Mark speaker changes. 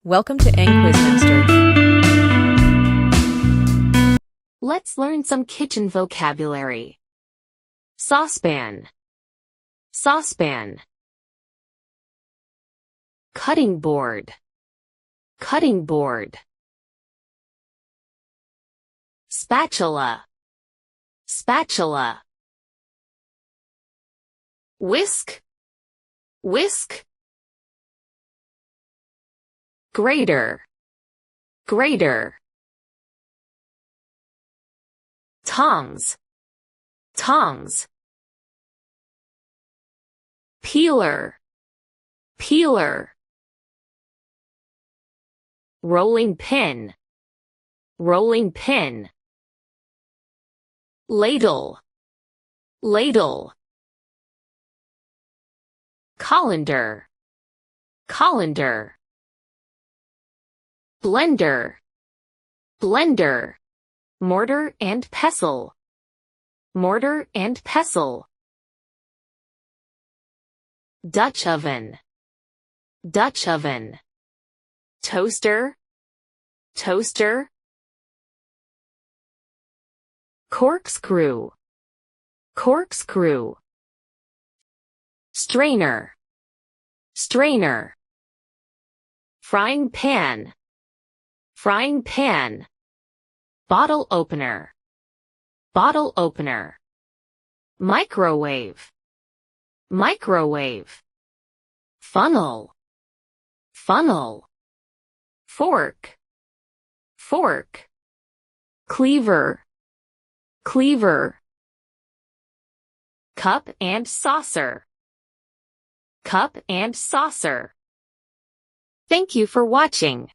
Speaker 1: Welcome to Quizminster.
Speaker 2: Let's learn some kitchen vocabulary. Saucepan. Saucepan. Cutting board. Cutting board. Spatula. Spatula. Whisk. Whisk. Grater. Grater. Tongs. Tongs. Peeler. Peeler. Rolling pin. Rolling pin. Ladle. Ladle. Colander. Colander. Blender. Blender. Mortar and pestle. Mortar and pestle. Dutch oven. Dutch oven. Toaster. Toaster. Corkscrew. Corkscrew. Strainer. Strainer. Frying pan. Frying pan. Bottle opener. Bottle opener. Microwave. Microwave. Funnel. Funnel. Fork. Fork. Cleaver. Cleaver. Cup and saucer. Cup and saucer. Thank you for watching.